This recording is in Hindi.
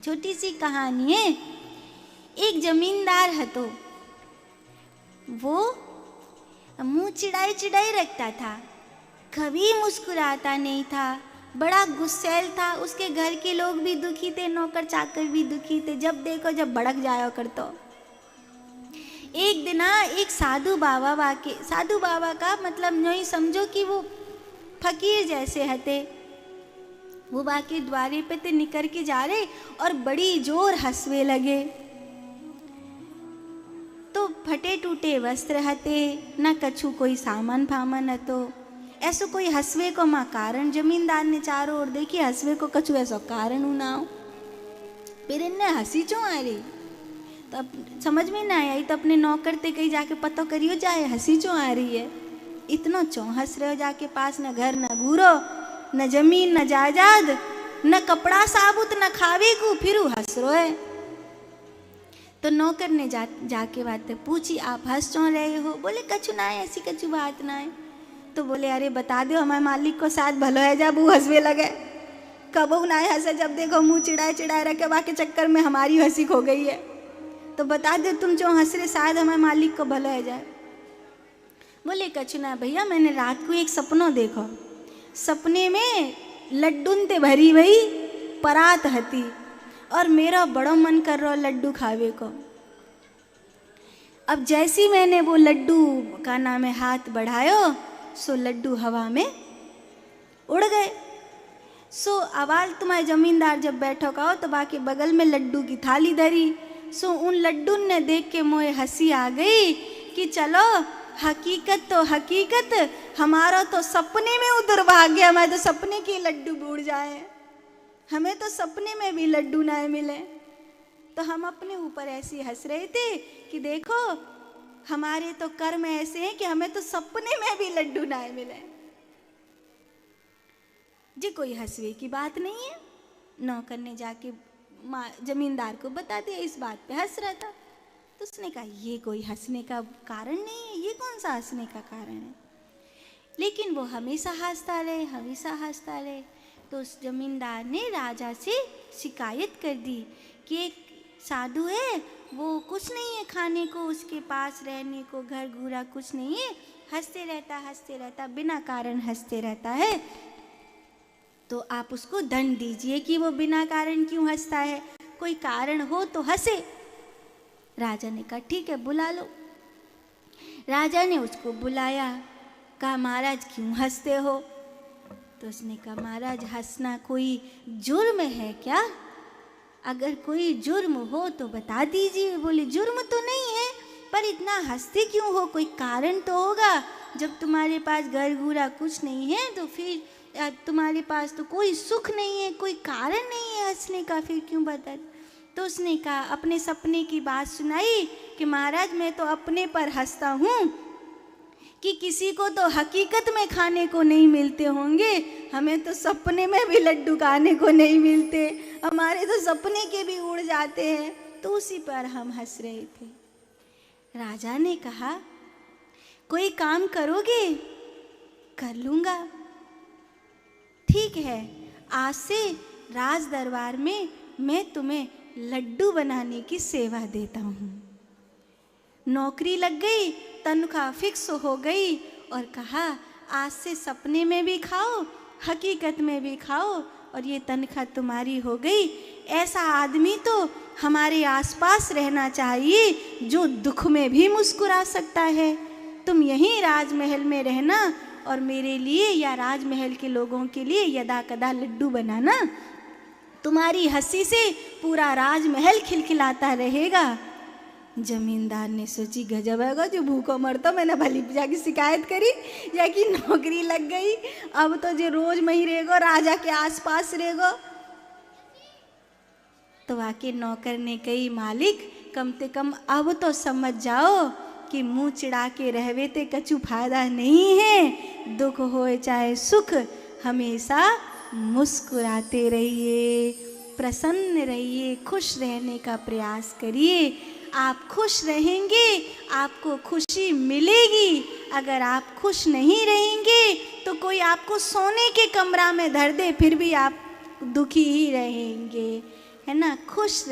छोटी सी कहानी है। एक जमींदार है तो वो मुंह चिड़ाई चिड़ाई रखता था, कभी मुस्कुराता नहीं था, बड़ा गुस्सैल था। उसके घर के लोग भी दुखी थे, नौकर चाकर भी दुखी थे, जब देखो जब भड़क जाया करतो। एक दिन एक साधु बाबा का मतलब नहीं समझो कि वो फकीर जैसे हते। वो बाकी द्वारे पे ते निकर के जा रहे और बड़ी जोर हंसवे लगे। तो फटे टूटे वस्त्र हते, न कछु कोई सामान फामन हतो। ऐसो कोई हंसवे को मां कारण जमींदार ने चारों ओर देखी, हंसवे को कछु ऐसो कारण ना हो। फिर इनने हंसी चो आ रही, तो अब समझ में ना आई, तो अपने नौकर ते कहीं जाके पतो करियो जाए हंसी चो आ रही है। इतना चो हंस रहे हो जाके पास, न घर न घूरो, न जमीन न जायदाद, न कपड़ा साबुत, न खावे को, फिर हंस रो है। तो नौकर ने जाके बात पूछी, आप हंस क्यों रहे हो? बोले कछु ना है, ऐसी कछु बात ना है। तो बोले अरे बता दो, हमारे मालिक को साथ भलो है जब वो हंसवे लगे, कबो ना हंसे, जब देखो मुंह चिड़ाए चिड़ाए रखे, बाकी चक्कर में हमारी हंसी खो गई है। तो बता दो तुम जो हंस रहे, शायद हमारे मालिक को भलो है जाए। बोले कछु ना भैया, मैंने रात को एक सपनों देखो, सपने में लड्डून ते भरी भई परात हती और मेरा बड़ा मन कर रहा लड्डू खावे को। अब जैसी मैंने वो लड्डू का नाम है हाथ बढ़ायो, सो लड्डू हवा में उड़ गए। सो आवाज तुम्हारे जमींदार जब बैठो का हो तो बाकी बगल में लड्डू की थाली धरी। सो उन लड्डू ने देख के मोए हंसी आ गई कि चलो हकीकत तो हकीकत, हमारा तो सपने में उधर भाग्य, हमें तो सपने के लड्डू बूढ़ जाए, हमें तो सपने में भी लड्डू ना मिले। तो हम अपने ऊपर ऐसे हंस रहे थे कि देखो हमारे तो कर्म ऐसे हैं कि हमें तो सपने में भी लड्डू ना मिले। जी कोई हंसवे की बात नहीं है। नौकर ने जाके जमींदार को बता दिया, इस बात पे हंस रहा था। तो उसने कहा ये कोई हंसने का कारण नहीं है, ये कौन सा हंसने का कारण है? लेकिन वो हमेशा हंसता रहे, हमेशा हंसता रहे। तो उस जमींदार ने राजा से शिकायत कर दी कि एक साधु है, वो कुछ नहीं है खाने को, उसके पास रहने को घर घूरा कुछ नहीं है, हंसते रहता, बिना कारण हंसते रहता है। तो आप उसको दंड दीजिए कि वो बिना कारण क्यों हंसता है, कोई कारण हो तो हंसे। राजा ने कहा ठीक है बुला लो। राजा ने उसको बुलाया, कहा महाराज क्यों हंसते हो? तो उसने कहा महाराज हंसना कोई जुर्म है क्या? अगर कोई जुर्म हो तो बता दीजिए। बोले जुर्म तो नहीं है, पर इतना हंसते क्यों हो, कोई कारण तो होगा। जब तुम्हारे पास घर घूरा कुछ नहीं है तो फिर तुम्हारे पास तो कोई सुख नहीं है, कोई कारण नहीं है हंसने का, फिर क्यों बता? तो उसने कहा, अपने सपने की बात सुनाई कि महाराज मैं तो अपने पर हंसता हूँ कि किसी को तो हकीकत में खाने को नहीं मिलते होंगे, हमें तो सपने में भी लड्डू खाने को नहीं मिलते, हमारे तो सपने के भी उड़ जाते हैं, तो उसी पर हम हंस रहे थे। राजा ने कहा कोई काम करोगे? कर लूँगा। ठीक है, आज से राज दरबार में मैं तुम्हें लड्डू बनाने की सेवा देता हूँ। नौकरी लग गई, तनख्वाह फिक्स हो गई और कहा आज से सपने में भी खाओ, हकीकत में भी खाओ और ये तनख्वाह तुम्हारी हो गई। ऐसा आदमी तो हमारे आसपास रहना चाहिए जो दुख में भी मुस्कुरा सकता है। तुम यहीं राजमहल में रहना और मेरे लिए या राजमहल के लोगों के लिए यदा कदा लड्डू बनाना। तुम्हारी हंसी से पूरा राजमहल खिलखिलाता रहेगा। जमींदार ने सोची गजब है जो भूखो मरता, मैंने भली जाके शिकायत करी या कि नौकरी लग गई, अब तो जो रोज मही रहेगो राजा के आसपास रहेगो। तो वाकई नौकर ने कही मालिक कम से कम अब तो समझ जाओ कि मुंह चिढ़ा के रहवे ते कछु फायदा नहीं है, दुख होए चाहे सुख हमेशा मुस्कुराते रहिए, प्रसन्न रहिए, खुश रहने का प्रयास करिए। आप खुश रहेंगे आपको खुशी मिलेगी, अगर आप खुश नहीं रहेंगे तो कोई आपको सोने के कमरा में धर दे फिर भी आप दुखी ही रहेंगे, है ना, खुश